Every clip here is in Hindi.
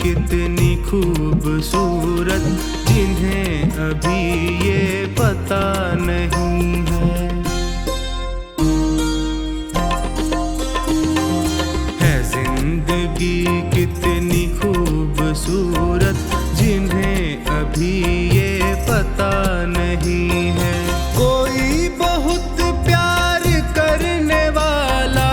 कितनी खूबसूरत जिन्हें अभी ये पता नहीं है जिंदगी कितनी खूबसूरत जिन्हें अभी ये पता नहीं है। कोई बहुत प्यार करने वाला,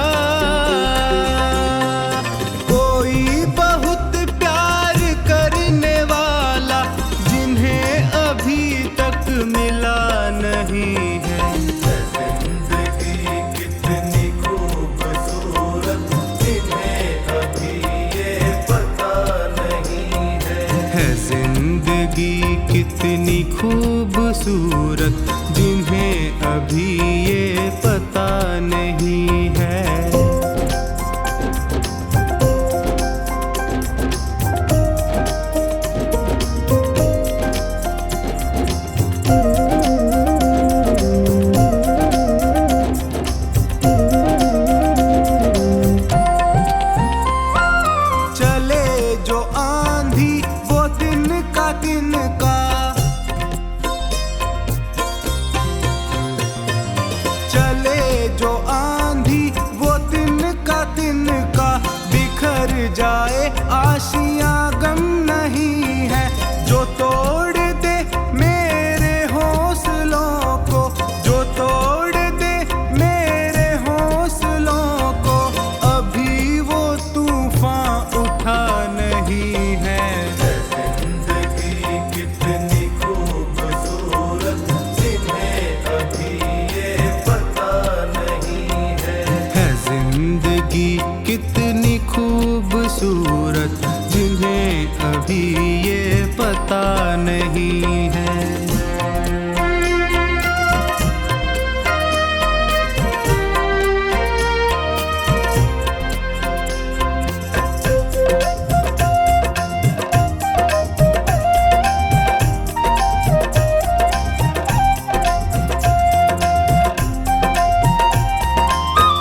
कोई बहुत प्यार करने वाला जिन्हें अभी तक मिला नहीं है। जिंदगी कितनी खूबसूरत जिन्हें अभी ये पता नहीं है जिंदगी कितनी खूबसूरत जिन्हें अभी ये पता नहीं है। चले जो आंधी वो तिनका तिनका, चले जो आंधी वो तिनका तिनका, बिखर जाए आशियां गम नहीं है। जो तोड़ दे मेरे हौसलों को, जो तोड़ दे मेरे हौसलों को, अभी वो तूफान उठा नहीं है। जिंदगी कितनी खूबसूरत जिन्हें अभी ये पता नहीं है जिंदगी कितनी खूबसूरत जिन्हें अभी ये पता नहीं है।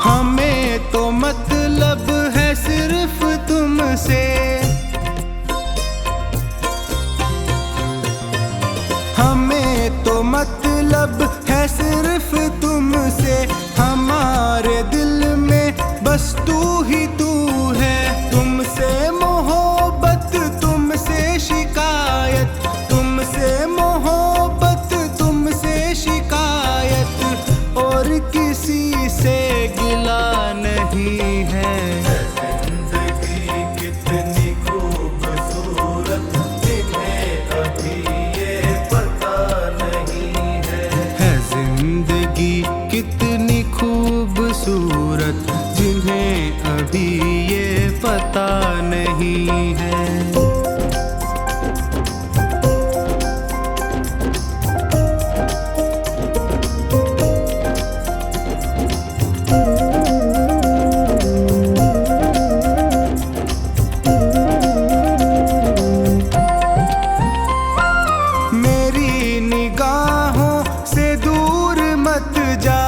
हमें तो मतलब है सिर्फ तुमसे, हमें तो मतलब है सिर्फ तुमसे। हमारे दिल में बस तू ही तू है। तुमसे मोहब्बत तुमसे शिकायत, तुमसे मोहब्बत तुमसे शिकायत, और किसी से गिला नहीं है। जिंदगी कितनी खूबसूरत जिन्हें अभी ये पता नहीं है जिंदगी कितनी खूबसूरत जिन्हें अभी ये पता नहीं है। मेरी निगाहों से दूर मत जा,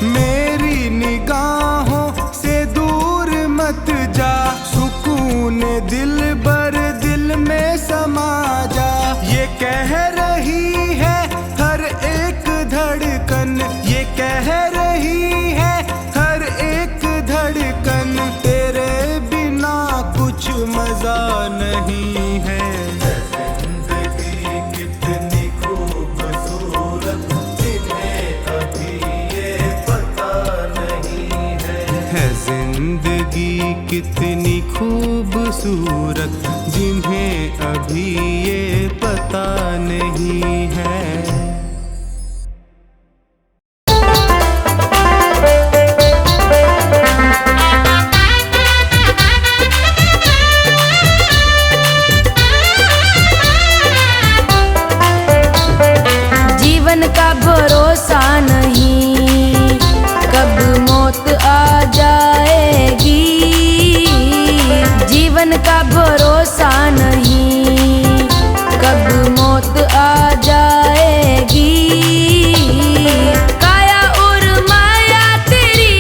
मेरी निगाहों से दूर मत जा। सुकून दिल बर दिल में समा जा, ये कह रही है हर एक धड़कन, ये कह रही है हर एक धड़कन, तेरे बिना कुछ मजा नहीं है। जिंदगी कितनी खूबसूरत जिन्हें अभी ये पता नहीं है जिंदगी कितनी खूबसूरत जिन्हें अभी ये पता नहीं है। जीवन का भरोसा नहीं, कब मौत आ जाएगी। जीवन का भरोसा नहीं, कब मौत आ जाएगी। काया और माया तेरी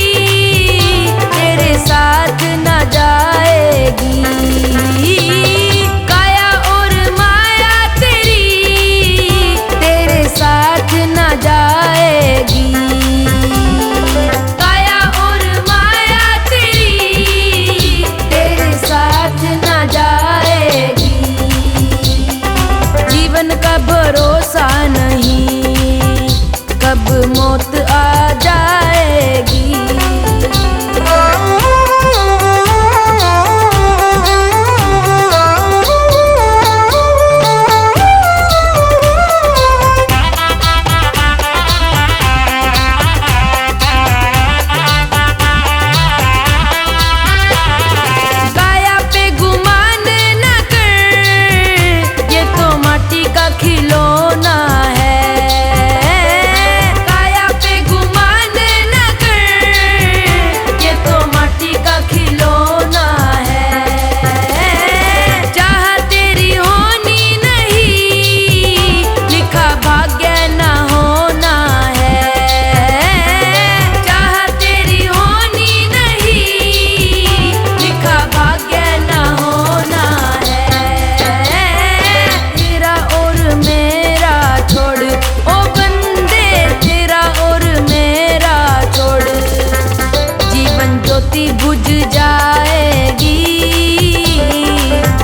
ज्योति बुझ जाएगी।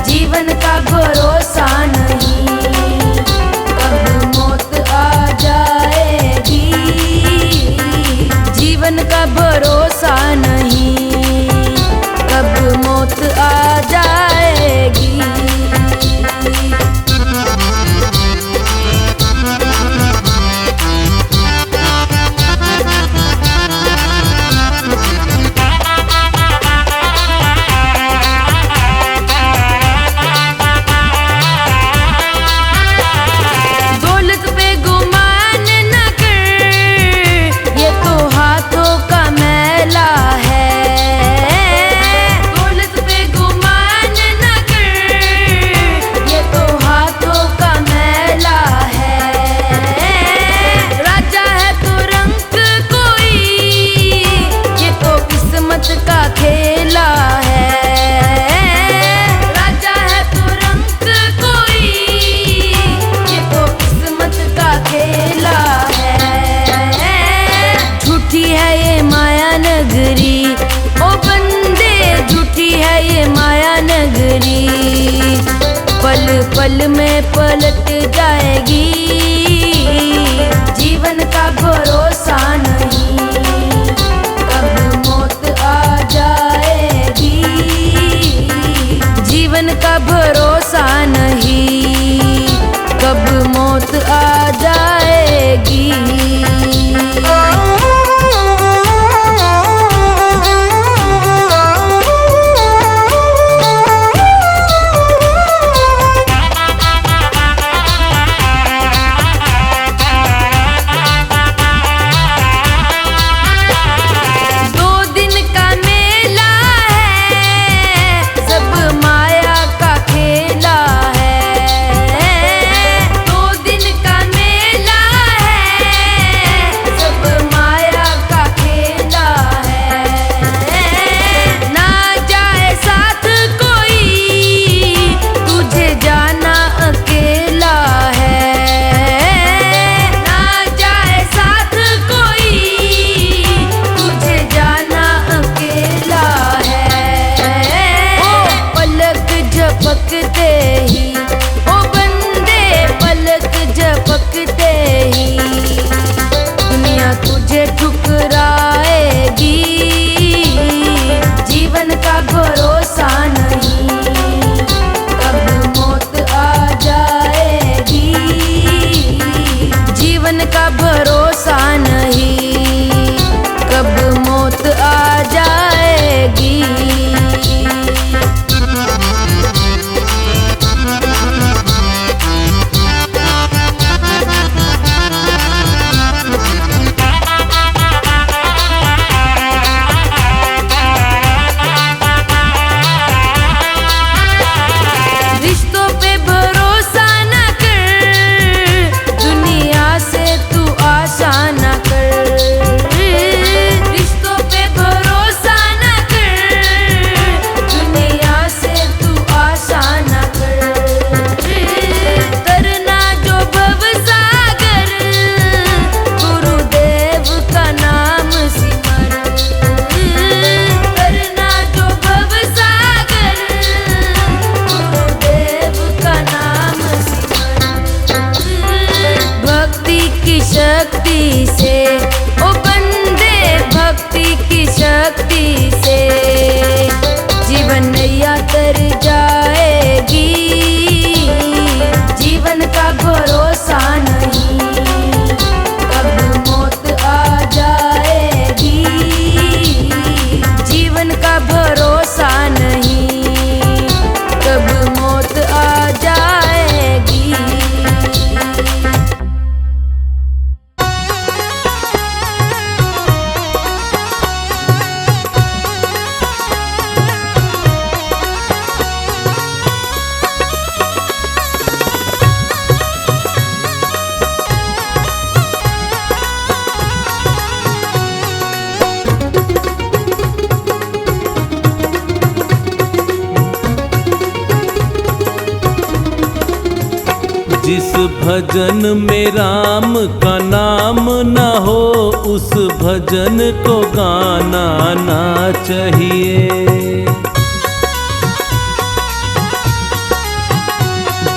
जीवन का भरोसा नहीं, कब मौत आ जाएगी। जीवन का भरोसा नहीं, कब मौत आ जाएगी। दौलत पे गुमान न कर, ये तो हाथों का मैला है। दौलत पे गुमान न कर, ये तो हाथों का मैला है। राजा है तो रंग कोई, ये तो किस्मत का खेला है। राजा है तो रंग कोई, ये तो किस्मत का खेला है। झूठी है ये माया नगरी, ओ बंदे झूठी है ये माया नगरी। पल पल में पलट जाएगी। जीवन का भरोसा नहीं, कब मौत आ जाएगी। जीवन का भरोसा नहीं, कब मौत आ जाएगी। जिस भजन में राम का नाम न हो उस भजन को गाना ना चाहिए।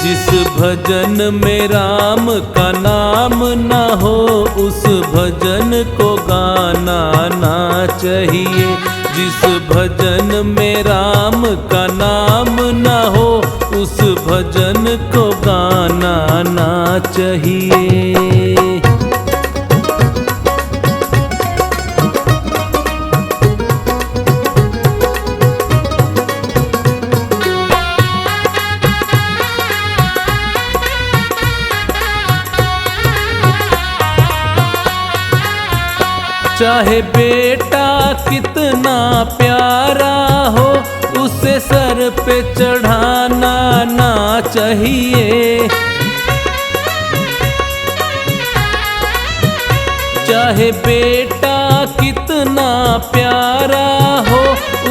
जिस भजन में राम का नाम न हो उस भजन को गाना ना चाहिए। जिस भजन में राम का नाम न हो उस भजन को गाना ना चाहिए। चाहे बेटा कितना प्यारा हो उसे सर पे चढ़ाना ना चाहिए। चाहे बेटा कितना प्यारा हो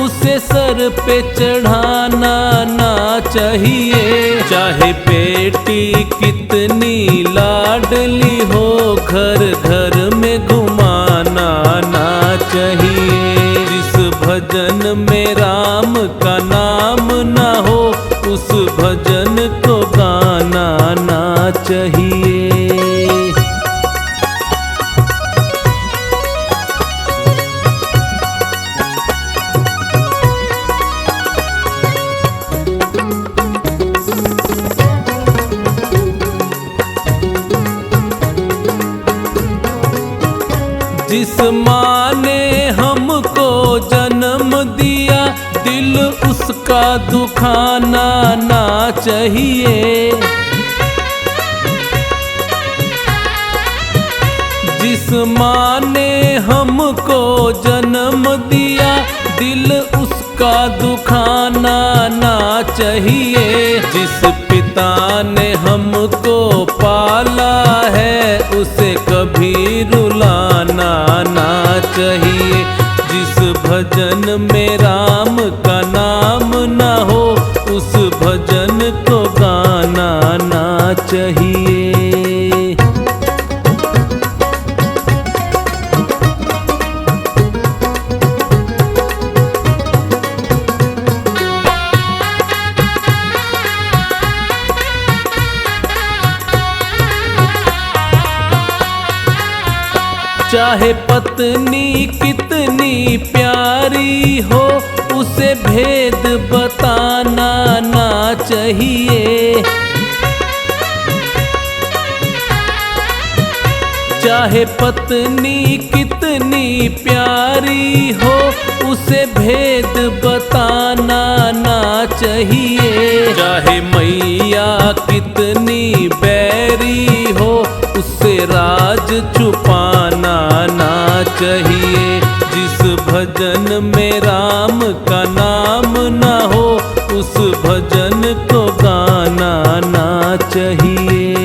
उसे सर पे चढ़ाना ना चाहिए। चाहे बेटी कितनी लाडली हो घर घर में घुमाना ना चाहिए। जिस भजन में राम का नाम न हो उस भजन को गाना ना चाहिए। जिस माँ ने हमको जन्म दिया दिल उसका दुखाना ना चाहिए। जिस माँ ने हमको जन्म दिया दिल उसका दुखाना ना चाहिए। जिस पिता ने हमको पाला है उसे कभी रुलाना ना चाहिए। जिस भजन में राम का नाम न हो उस भजन को गाना ना चाहिए। चाहे पत्नी कितनी प्यारी हो उसे भेद बताना ना चाहिए। चाहे पत्नी कितनी प्यारी हो उसे भेद बताना ना चाहिए। चाहे मैया कितनी बैरी हो उससे राज छुपाना ना चाहिए। जिस भजन में राम का नाम न हो उस भजन को गाना ना चाहिए।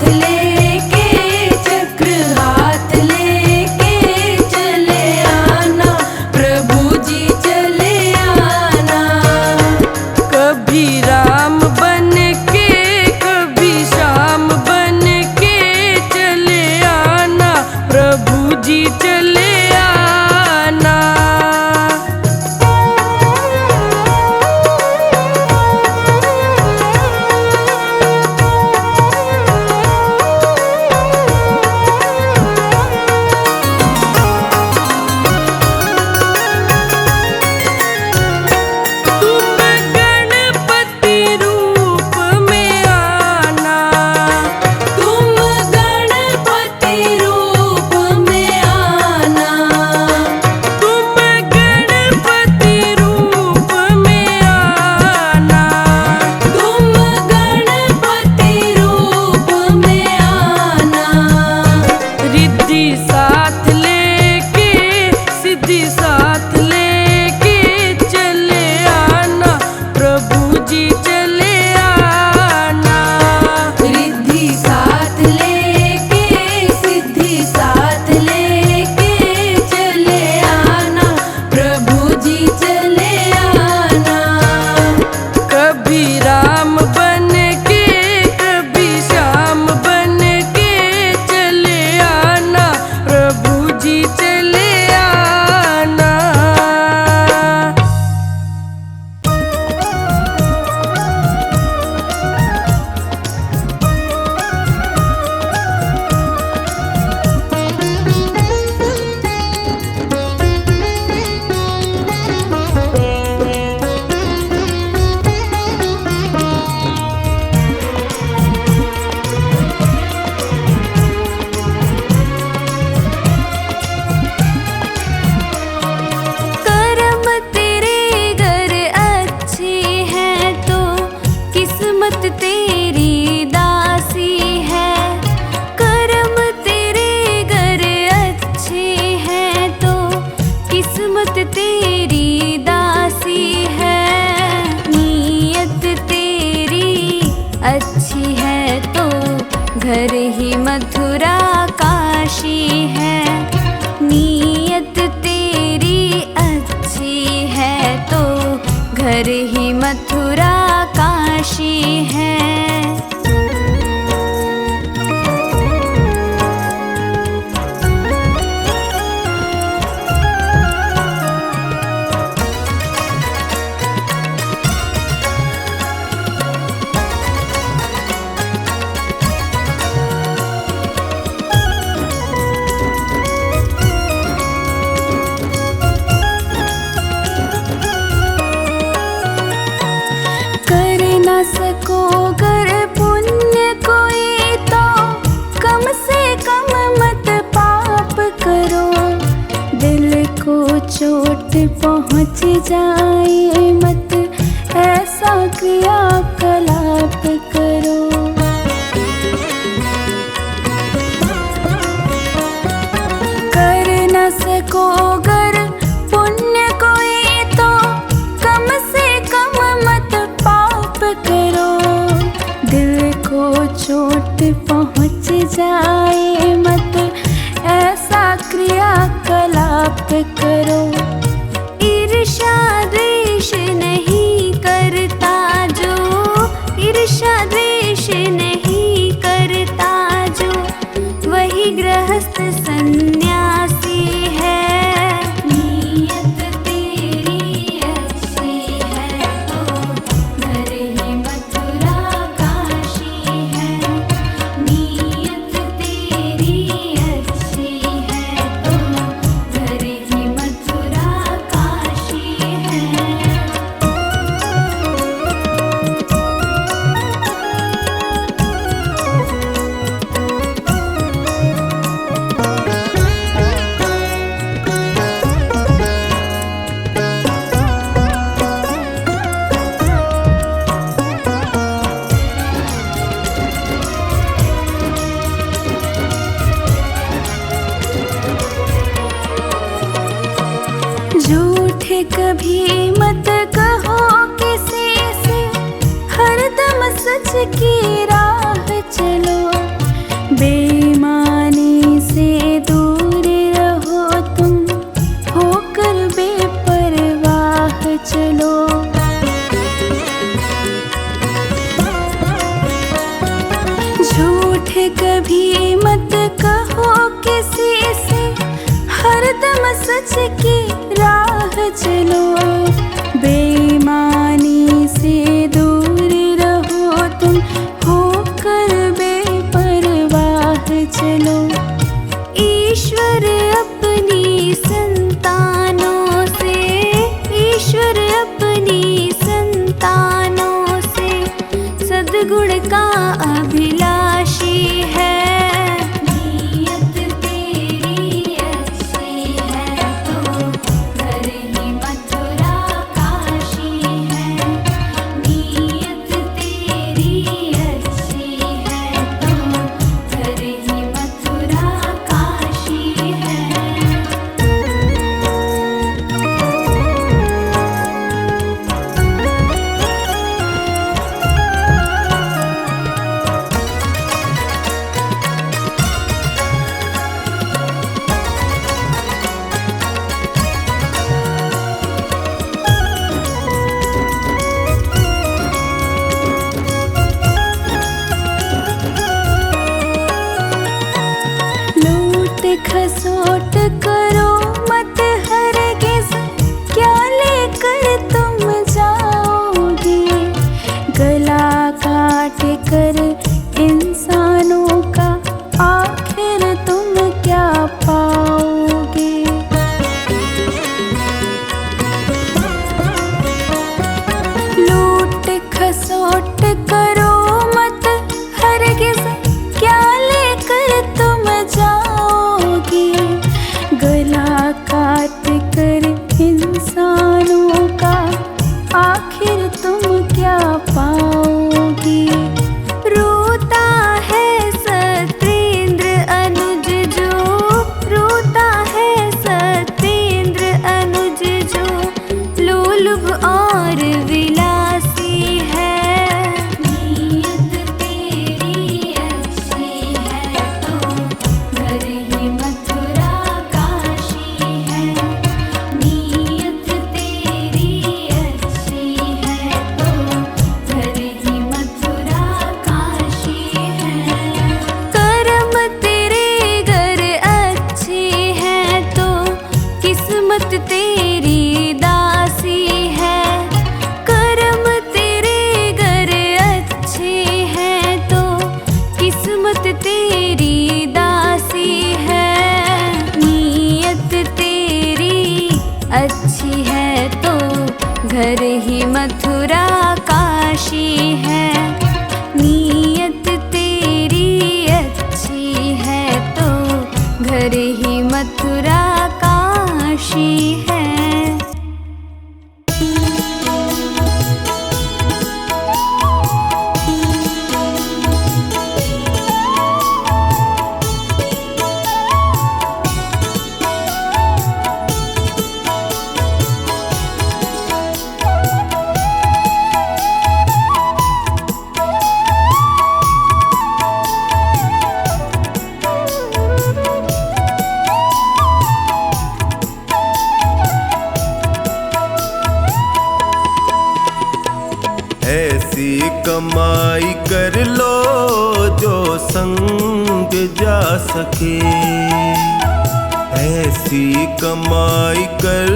साथ लेके चक्र हाथ लेके चले आना प्रभु जी चले आना। कभी राम बन के कभी श्याम बन के चले आना प्रभु जी चले आना। तुम गणपति रूप में आना तुम गणपति रूप में आना। तुम गणपति रूप में आना। रिद्धि साथ लेके सिद्धि साथ लेके चले आना प्रभु जी चले आना। रिद्धि साथ लेके सिद्धि साथ लेके चले आना प्रभु जी चले आना। कभी राम बन के कभी श्याम बन के चले आना प्रभु जी चले आना। कर्म तेरे घर अच्छे हैं तो किस्मत तेरी दासी है। कर्म तेरे घर अच्छे हैं तो किस्मत तेरी दासी है। नीयत तेरी अच्छी है तो घर ही मथुरा काशी है। नीयत तेरी अच्छी है तो घर ही मथुरा काशी है। कर न सको कर पुण्य कोई तो कम से कम मत पाप करो। दिल को चोट पहुँच जाए मत ऐसा क्रियाकलाप करो। कर न सको कर पुण्य कोई तो कम से कम मत पाप करो। दिल को चोट पहुँच जाए मत ऐसा क्रियाकलाप करो। ईर्ष्या द्वेष नहीं करता जो ईर्ष्या द्वेष नहीं करता जो वही गृहस्थ सन्यासी है। नीयत तेरी अच्छी है तो घर ही मथुरा काशी है। नीयत तेरी अच्छी है तो घर ही मथुरा काशी है। झूठ कभी मत कहो किसी से, हरदम सच की राह चलो। सच की राह चलो, बेईमानी से दूर रहो तुम, होकर बेपरवाह चलो। ईश्वर अपनी संतानों से, ईश्वर अपनी संतानों से सद्गुण का अभिलाषी है। नीयत तेरी अच्छी है तो घर ही मथुरा काशी है। नीयत तेरी अच्छी है तो घर ही मथुरा काशी है। लूट खसोट करो मत हरगिज़, क्या लेकर तुम जाओगे? गला काट कर इंसानों का आखिर तुम क्या पाओगे? लूट खसोट करो मत हरगिज़, क्या लेकर तुम जाओगे? गला काट कर इंसानों का आखिर तुम क्या पाओगे? रोता है सत्येंद्र अनुज जो, रोता है सत्येंद्र अनुज जो, लोलुभ और विलासी है। नीयत तेरी अच्छी है तो घर ही मथुरा काशी है। नीयत तेरी अच्छी है तो घर ही मथुरा काशी है। कर्म तेरे घर अच्छे हैं तो किस्मत तेरी दासी है। कर्म तेरे घर अच्छे हैं तो किस्मत तेरी दासी है। नीयत तेरी अच्छी है तो घर ही मथुरा काशी है। नीयत तेरी अच्छी है तो घर ही मथुरा काशी है। ऐसी कमाई कर लो जो संग जा सके, ऐसी कमाई कर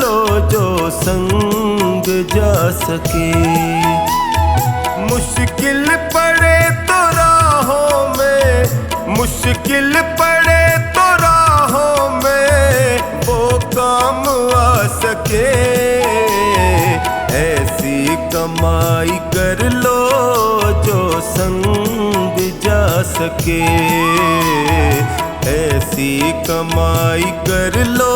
लो जो संग जा सके। मुश्किल पड़े तो राहों में, मुश्किल पड़े तो राहों में वो काम आ सके। ऐसी कमाई कर लो जो संग जा सके, ऐसी कमाई कर लो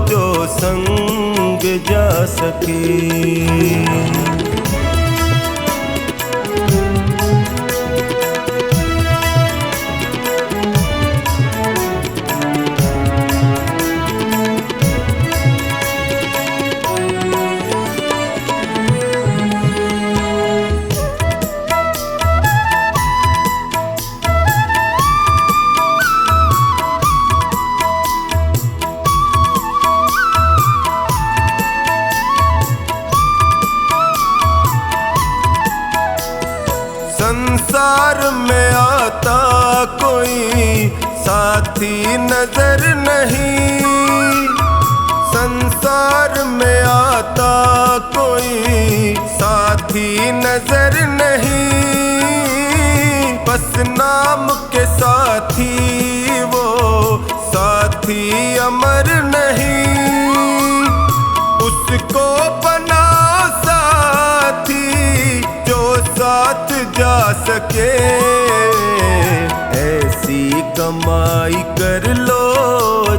जो संग जा सके। साथी नजर नहीं, संसार में आता कोई साथी नजर नहीं, बस नाम के साथी वो साथी अमर नहीं, उसको बनाओ साथी जो साथ जा सके, ऐसी कमाई कर लो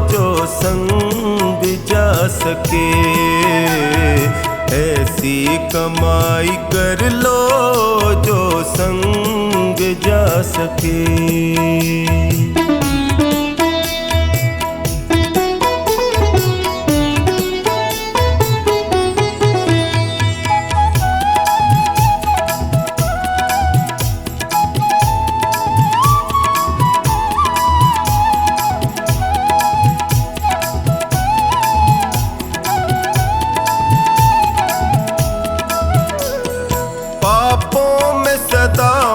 जो संग जा सके, ऐसी कमाई कर लो जो संग जा सके।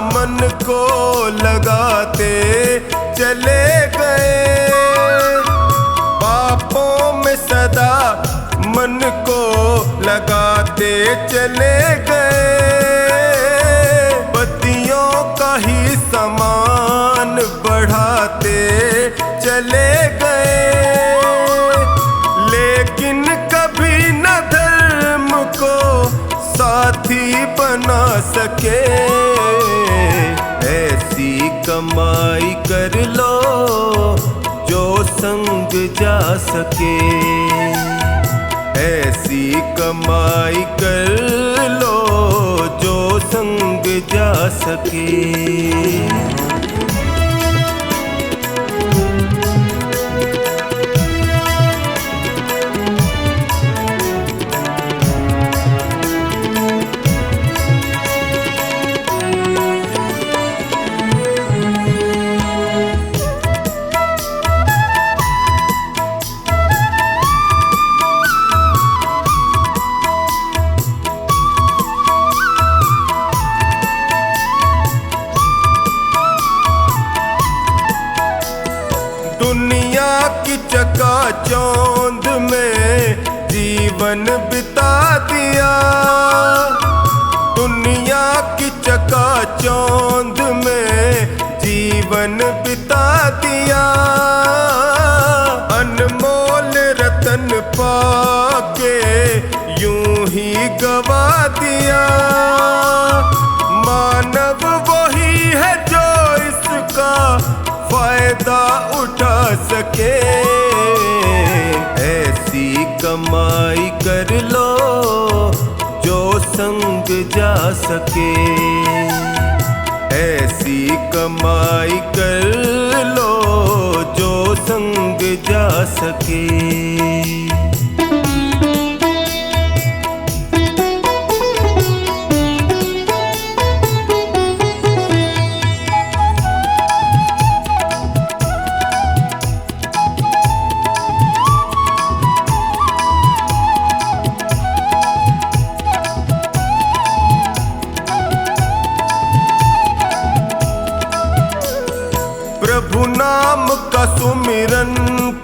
मन को लगाते चले गए, पापों में सदा मन को लगाते चले गए, बत्तियों का ही समान बढ़ाते चले गए, लेकिन कभी न धर्म को साथी बना सके, ऐसी कमाई कर लो जो संग जा सके, ऐसी कमाई कर लो जो संग जा सके। दुनिया की चकाचौंध में जीवन बिता दिया, दुनिया की चकाचौंध में जीवन बिता दिया, अनमोल रतन पाके यूं ही गवा दिया, मानव वही है जो इसका फायदा उठा सके, ऐसी कमाई कर लो जो संग जा सके, ऐसी कमाई कर लो जो संग जा सके। प्रभु नाम का सुमिरन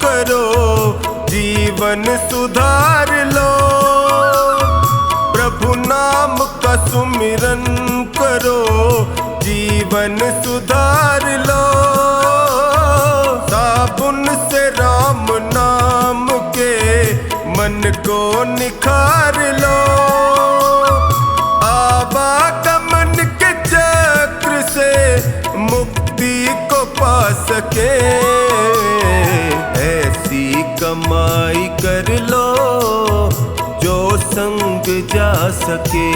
करो जीवन सुधार लो, प्रभु नाम का सुमिरन करो जीवन सुधार लो, साबुन से राम नाम के मन को निखार लो, आवागमन के चक्र से मुक्ति को पा सके, ऐसी कमाई कर लो जो संग जा सके,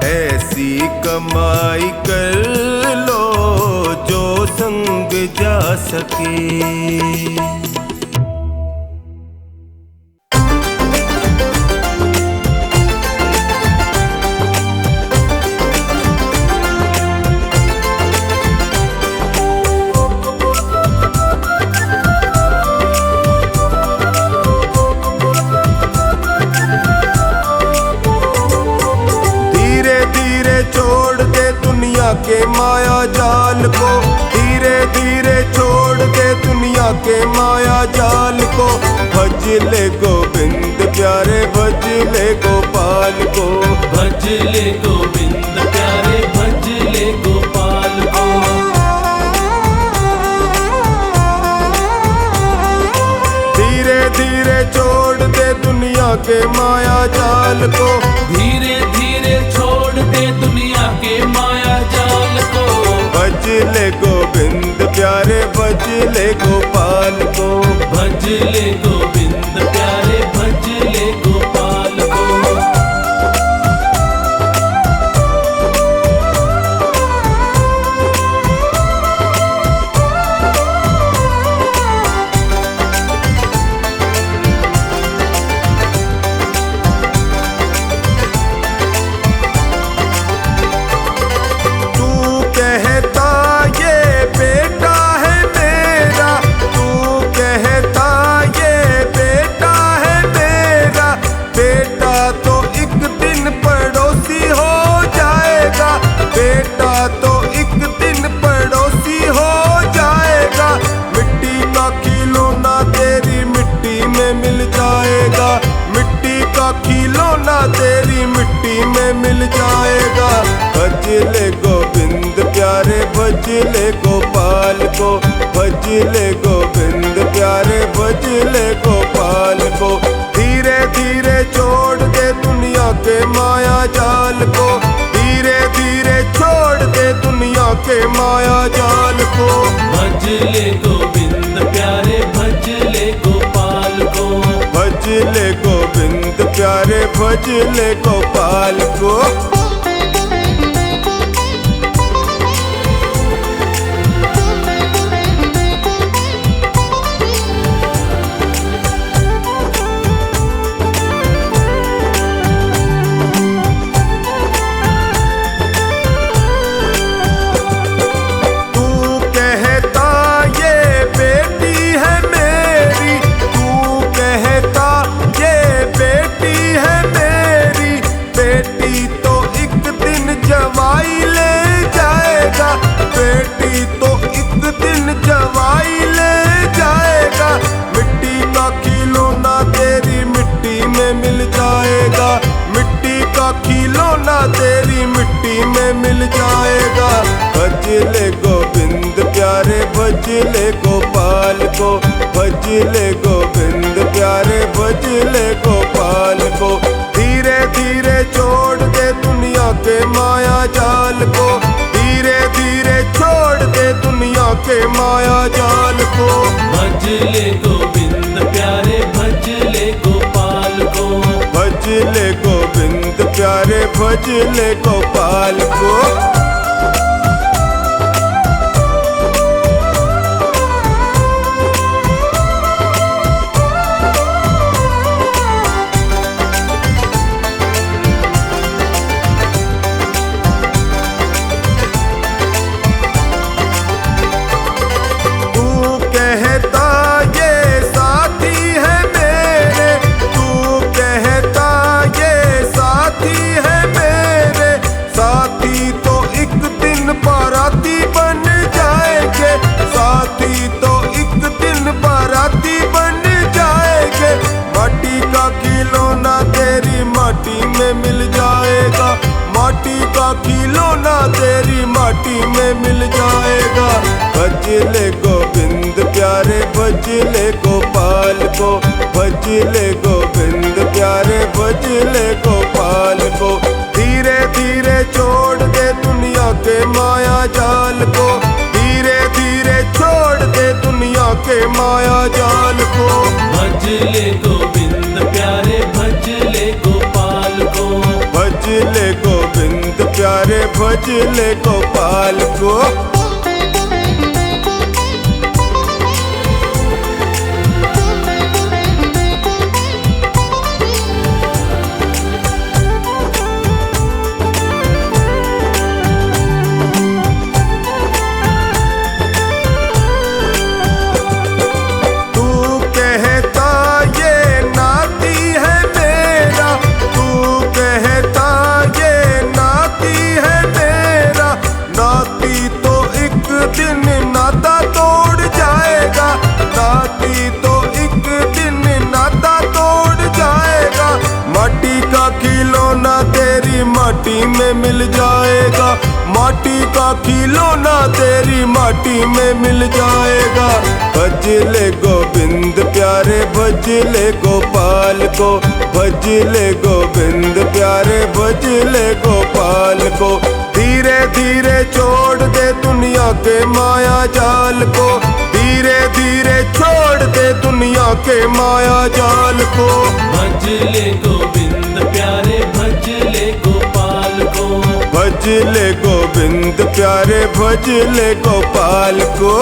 ऐसी कमाई कर लो जो संग जा सके। छोड़ दे दुनिया के माया जाल को, धीरे धीरे के माया जाल को। भज ले गोविंद प्यारे भज ले गोपाल को। भज ले गोविंद प्यारे भज ले गोपाल को। धीरे धीरे छोड़ दे दुनिया के माया जाल को। धीरे धीरे छोड़ दे दुनिया के माया जाल को। भज ले गोविंद प्यारे भज ले गोपाल को। भज ले गोविंद प्यारे भज ले गोपाल को। खिलौना तेरी मिट्टी में मिल जाएगा। भज ले गोविंद प्यारे भज ले गोपाल को। भज ले गोविंद प्यारे भज ले गोपाल को। धीरे धीरे छोड़ दे दुनिया के माया जाल को। धीरे धीरे छोड़ दे दुनिया के माया जाल को। भज ले गोविंद प्यारे भज ले गोपाल को। भज ले गोविंद प्यारे भज ले गोपाल को। जवाई ले जाएगा। मिट्टी का खिलौना तेरी मिट्टी में मिल जाएगा। मिट्टी का खिलौना तेरी मिट्टी में मिल जाएगा। भज ले गोविंद प्यारे भज ले गोपाल को। भज ले गोविंद प्यारे भज ले गोपाल को। धीरे धीरे छोड़ दे दुनिया के माया जाल को। धीरे धीरे छोड़ दे दुनिया के माया जाल को। भज ले गोविंद प्यारे भज ले गोपाल को। भज ले गोविंद प्यारे भज ले गोपाल को। मिल जाएगा। माटी का खिलौना तेरी माटी में मिल जाएगा। भज ले गोविंद प्यारे भज ले गोपाल को। भज ले गोविंद प्यारे भज ले गोपाल को। धीरे धीरे छोड़ दे दुनिया के माया जाल को। धीरे धीरे छोड़ दे दुनिया के माया जाल को। भज ले गोविंद प्यारे भज ले गोपाल को। भज ले गोविंद प्यारे भज ले गोपाल को। मिट्टी में मिल जाएगा। भज ले गोविंद प्यारे भज ले गोपाल को, भज ले गोविंद प्यारे भज ले गोपाल को। धीरे धीरे छोड़ दे दुनिया के माया जाल को, धीरे धीरे छोड़ दे दुनिया के माया जाल को। भज ले गोविंद प्यारे भज ले गोपाल को, भज ले गोविंद प्यारे भज ले गोपाल को।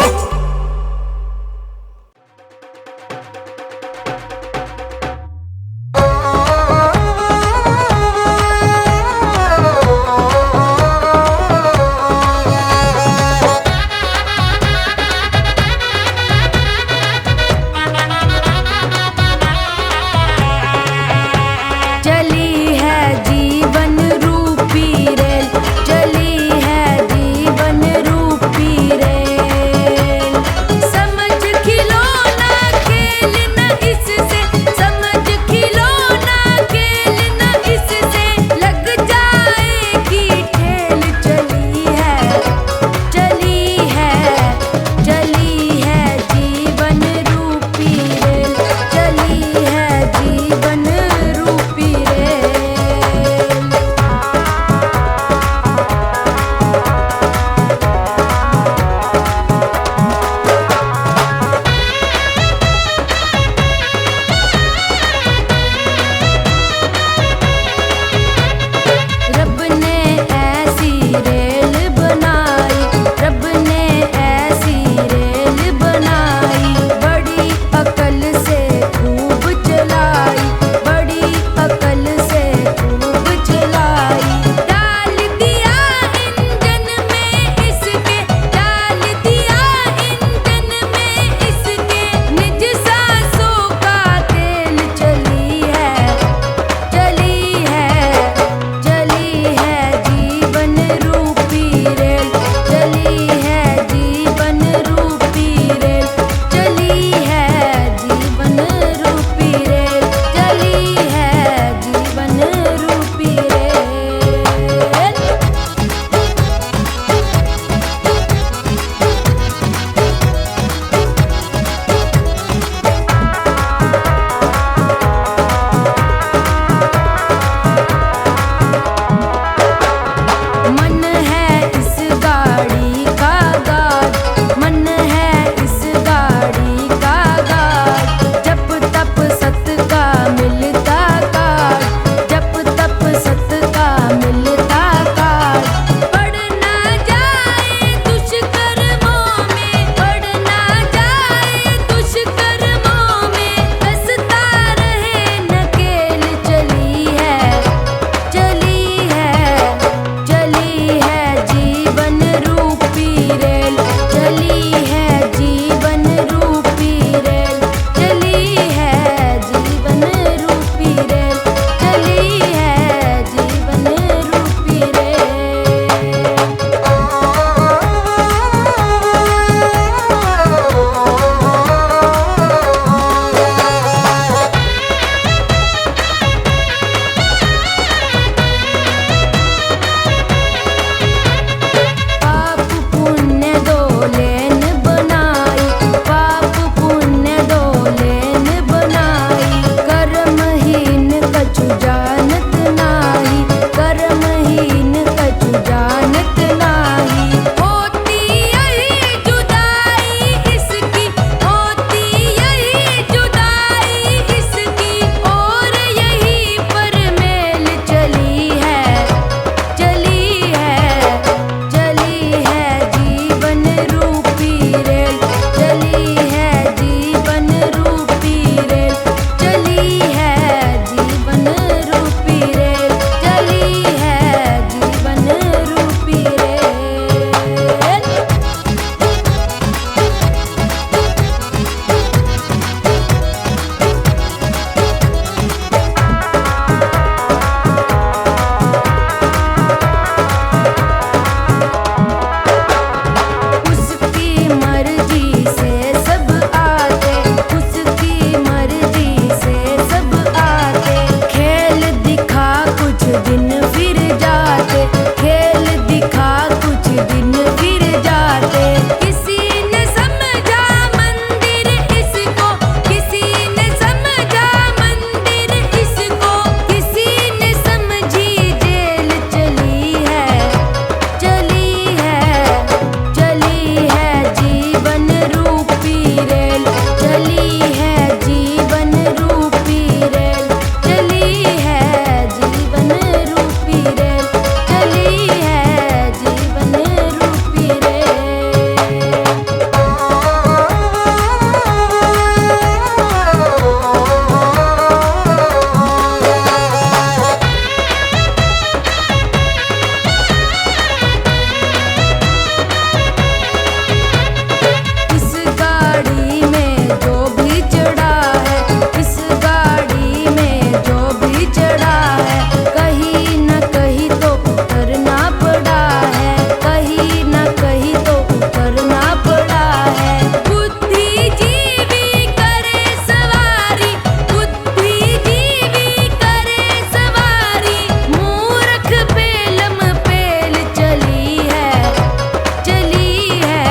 चली है जीवन रूपी रेल, चली है जीवन रूपी रेल। रूपी रेल चली है, जीवन रूपी रेल चली है, जीवन रूपी रेल चली है, जीवन रूपी रेल। इस गाड़ी में जो भी चढ़ा है, इस गाड़ी में जो भी चढ़ा है, कहीं न कहीं तो उतरना पड़ा है, कहीं न कहीं तो उतरना पड़ा है। बुद्धिजीवी करे सवारी, बुद्धिजीवी करे सवारी, मूर्ख पेलम पेल चली है, चली है,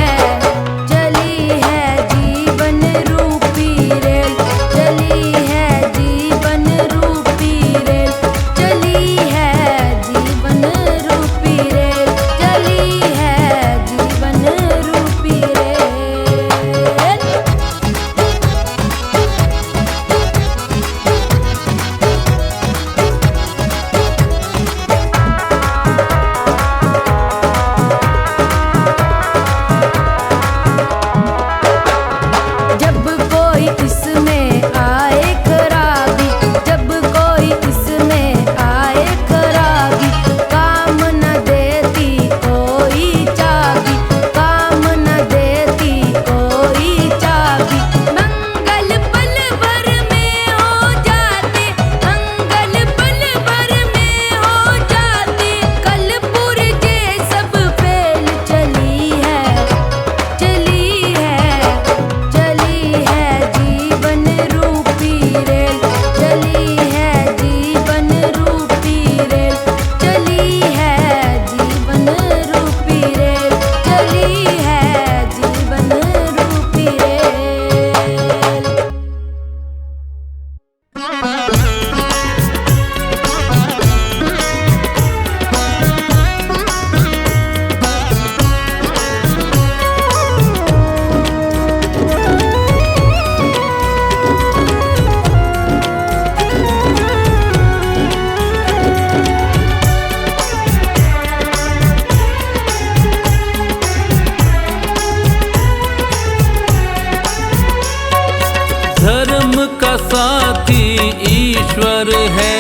चली है, जीवन रूपी रेल चली है, जीवन रूपी रेल चली है, जीवन रूपी रेल चली है, जीवन रूपी रेल। जब कोई इसमें आए खराबी, जब कोई इसमें आए खराबी, काम न देती कोई चाबी, काम न देती कोई चाबी। मंगल पल भर में हो जाते, मंगल पल भर में हो जाते, कल पुरजे सब फेल चली है, चली है, चली है, जीवन रूपी रेल चली है, जीवन रूपी रेल चली है, जीवन रूपी रेल चली है, जीवन रूपी रेल। धर्म का साथी ईश्वर है,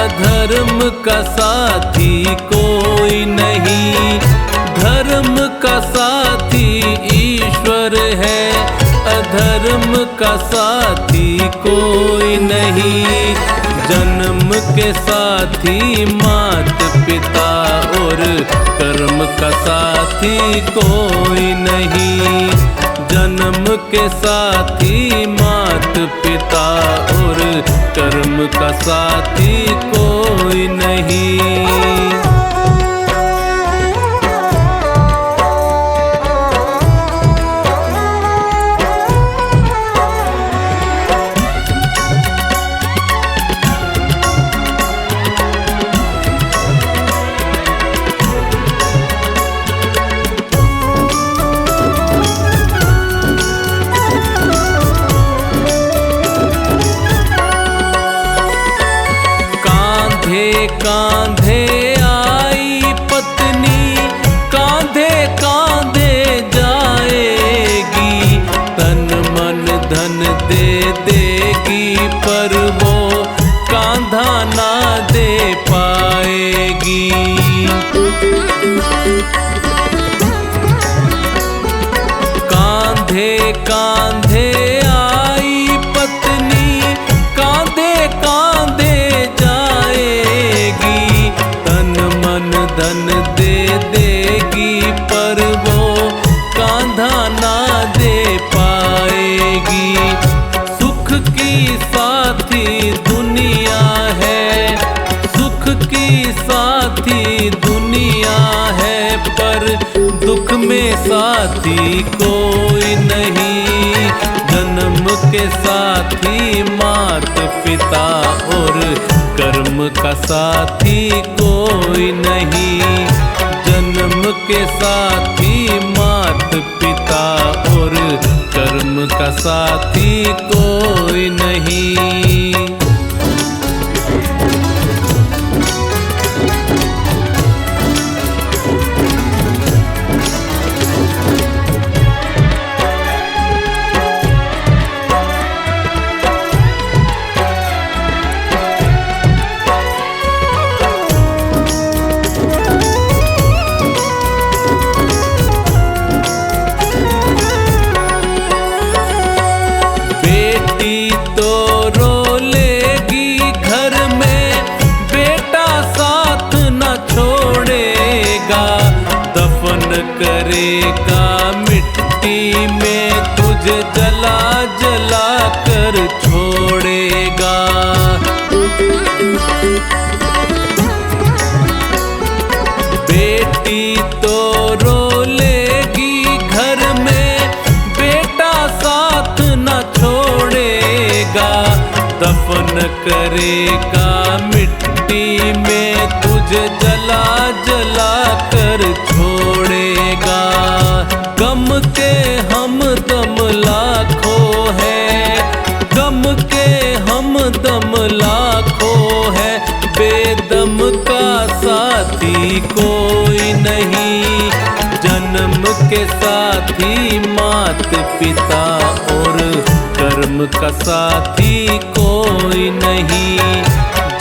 अधर्म का साथी कोई नहीं। धर्म का साथी ईश्वर है, अधर्म का साथी कोई नहीं। जन्म के साथी मात पिता और कर्म का साथी कोई नहीं। जन्म के साथी मात पिता और कर्म का साथी कोई नहीं। कांधे आई पत्नी, कांधे कांधे जाएगी। तन मन धन दे देगी, पर वो कांधा ना दे पाएगी। कांधे कांधे आई पत्नी, कांधे कांधे जाएगी। तन मन धन दे देगी, पर वो कांधा ना दे पाएगी। सुख की साथी दुनिया है, सुख की साथी दुनिया है, पर दुख में साथी कोई नहीं। जन्म के साथी मात पिता और कर्म का साथी कोई नहीं। जन्म के साथी मात पिता और कर्म का साथी कोई नहीं। करेगा मिट्टी में तुझे जला जला कर छोड़ेगा। बेटी तो रो लेगी घर में, बेटा साथ न छोड़ेगा। दफन करेगा मिट्टी में तुझे जला जला कर छोड़ेगा। गम के हम दम लाखों है, गम के हम दम लाखों है, बेदम का साथी कोई नहीं। जन्म के साथी मात पिता और कर्म का साथी कोई नहीं।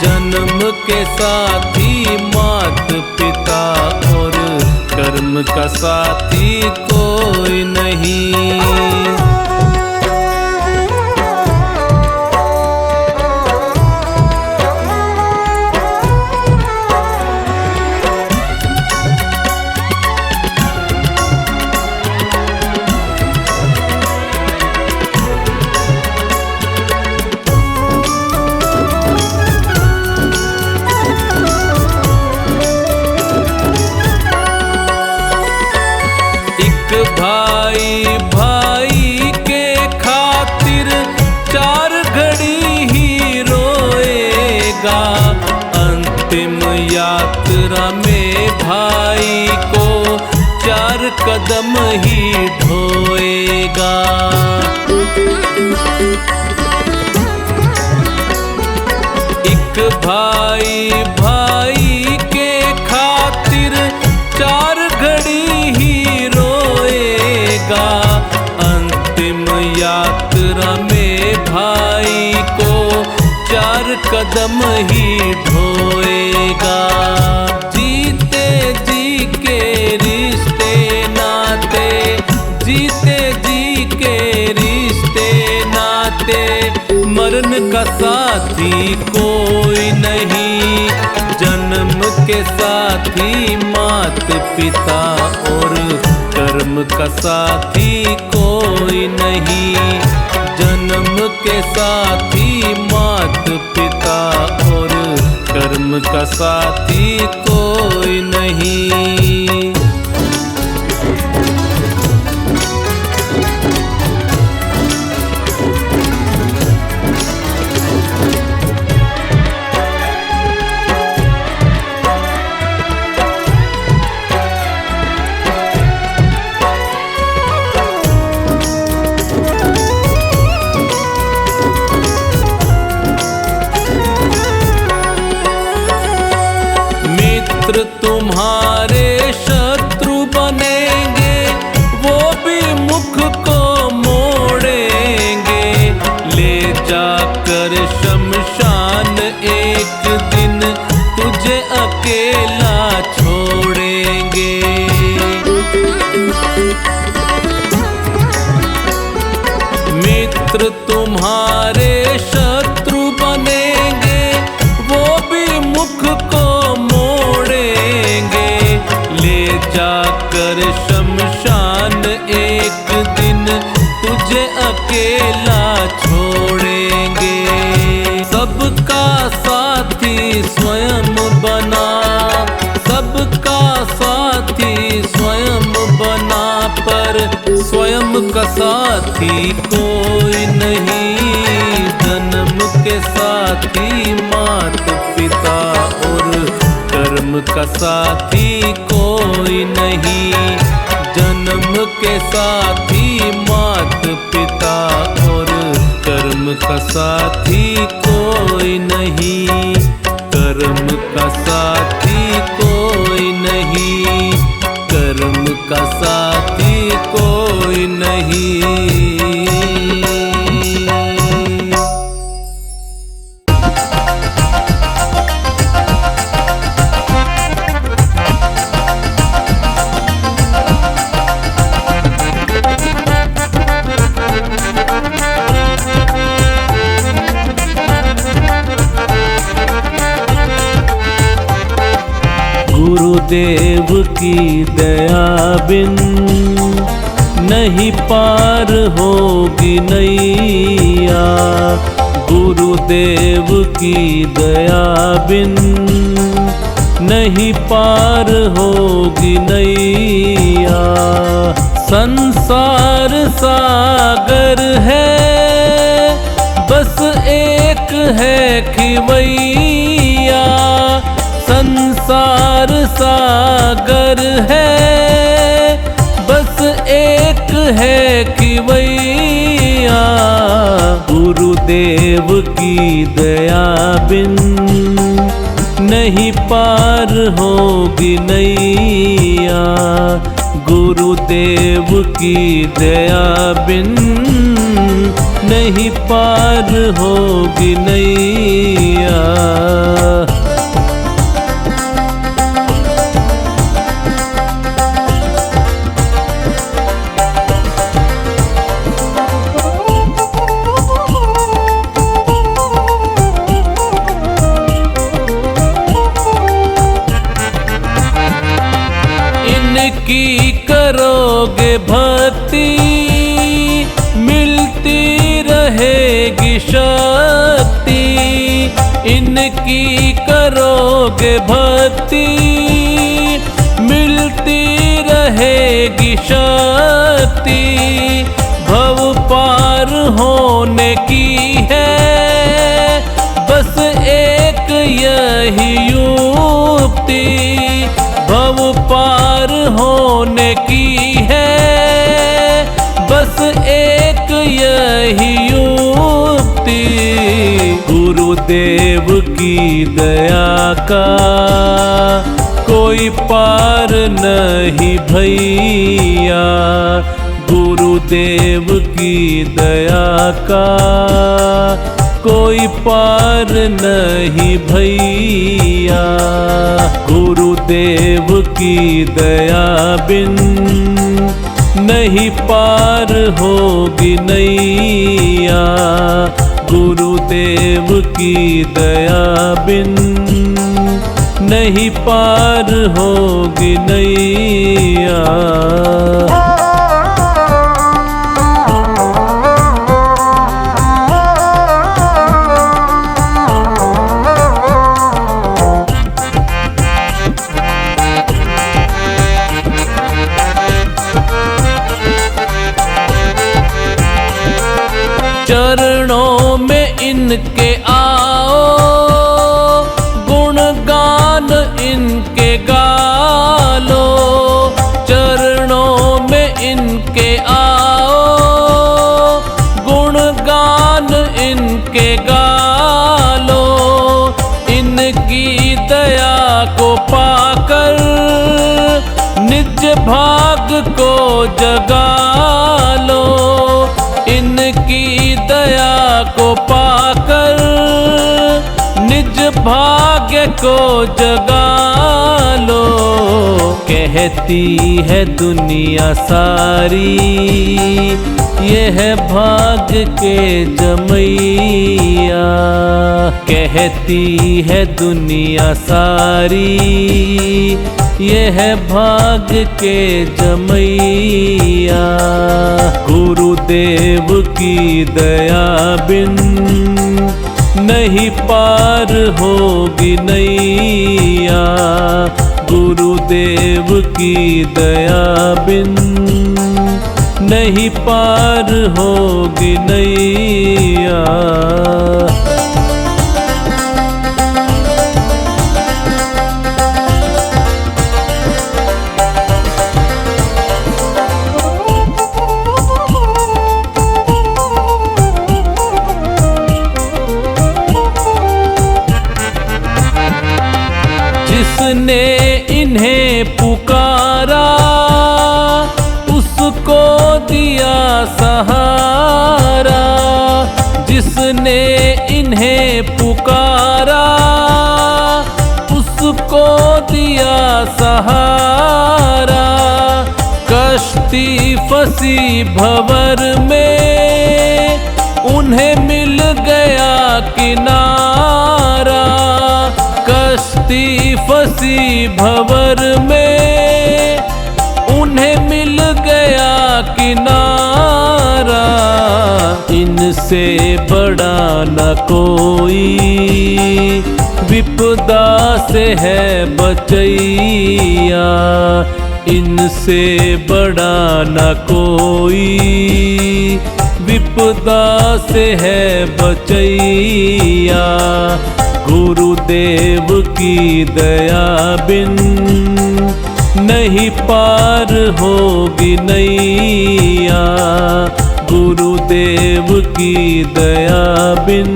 जन्म के साथी मात पिता और कर्म का साथी कोई नहीं। भाई भाई के खातिर चार घड़ी ही रोएगा। अंतिम यात्रा में भाई को चार कदम ही ढोएगा। एक भाई भाई के खातिर चार घड़ी ही अंतिम यात्रा में भाई को चार कदम ही ढोएगा। जीते जी के रिश्ते नाते, जीते जी के रिश्ते नाते, मरण का साथी कोई नहीं। जन्म के साथी मात पिता और कर्म का साथी कोई नहीं। जन्म के साथी मात पिता और कर्म का साथी कोई नहीं। तुम्हारे शत्रु बनेंगे, वो भी मुख को मोड़ेंगे। ले जाकर शमशान एक दिन तुझे अकेला छोड़ेंगे। मित्र तुम्हारे शत्रु बनेंगे, वो भी मुख को ले जाकर शमशान एक दिन तुझे अकेला छोड़ेंगे। सबका साथी स्वयं बना, सबका साथी स्वयं बना, पर स्वयं का साथी कोई नहीं। जन्म के साथी मात पिता और कर्म का साथी कोई नहीं। जन्म के साथी मात पिता का साथी कोई नहीं, कर्म का साथी कोई नहीं, कर्म का साथी कोई नहीं। गुरुदेव की दया बिन नहीं पार होगी नैया, गुरुदेव की दया बिन नहीं पार होगी नैया। संसार सागर है बस एक है खिवैया, संसार सागर है बस एक है खिवैया। गुरुदेव की दया बिन नहीं पार होगी नैया, गुरुदेव की दया बिन नहीं पार होगी नैया। इनकी करोगे भक्ति मिलती रहेगी शक्ति, इनकी करोगे भक्ति मिलती रहेगी शक्ति। भव पार होने की है बस एक यही युक्ति, भव पार होने की है बस एक यही युक्ति। गुरुदेव की दया का कोई पार नहीं भैया, गुरुदेव की दया का कोई पार नहीं भैया। गुरुदेव की दया बिन नहीं पार होगी नैया, गुरुदेव की दया बिन नहीं पार होगी नैया। चरणों में इनके आओ, गुणगान इनके गालो, चरणों में इनके आओ, गुणगान इनके गालो। इनकी दया को पाकर निज भाग को जगा लो, इनकी दया को पाकर निज भाग्य को जगा लो। कहती है दुनिया सारी यह भाग्य के जमैया, कहती है दुनिया सारी यह भाग्य के जमैया। गुरुदेव की दया बिन नहीं पार होगी नैया, गुरुदेव की दया बिन नहीं पार होगी नैया। सहारा, जिसने इन्हें पुकारा उसको दिया सहारा। कश्ती फंसी भंवर में उन्हें मिल गया किनारा। कश्ती फंसी भंवर में उन्हें मिल गया किनारा। इनसे बड़ा न कोई विपदा से है बचैया। इनसे बड़ा न कोई विपदा से है बचैया। गुरुदेव की दया बिन नहीं पार होगी नैया। गुरुदेव की दया बिन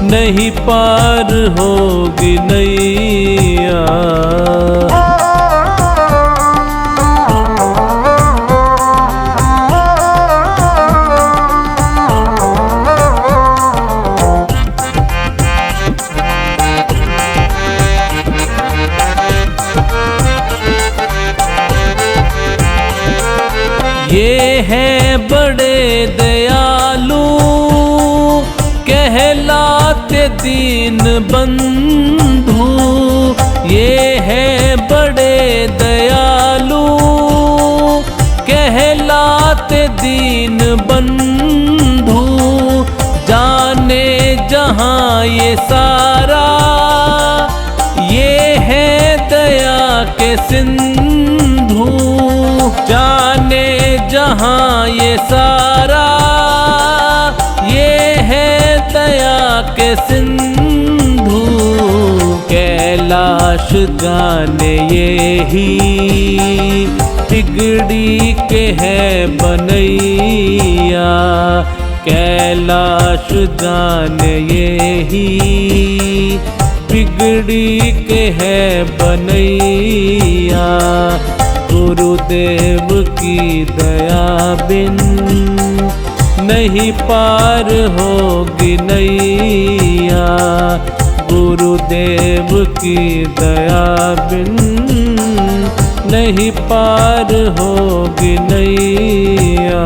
नहीं पार होगी नैया। ये हैं बड़े दयालु कहलाते दीन बंधु। ये हैं बड़े दयालु कहलाते दीन बंधु। जाने जहाँ ये सारा ये है दया के सिंधु। जाने जहाँ ये सारा ये है दया के सिंधु। कैलाश जाने ये ही बिगड़ी के है बनैया। कैलाश जाने ये ही बिगड़ी के है बनैया। गुरुदेव की दया बिन नहीं पार होगी नैया। गुरुदेव की दया बिन नहीं पार होगी नैया।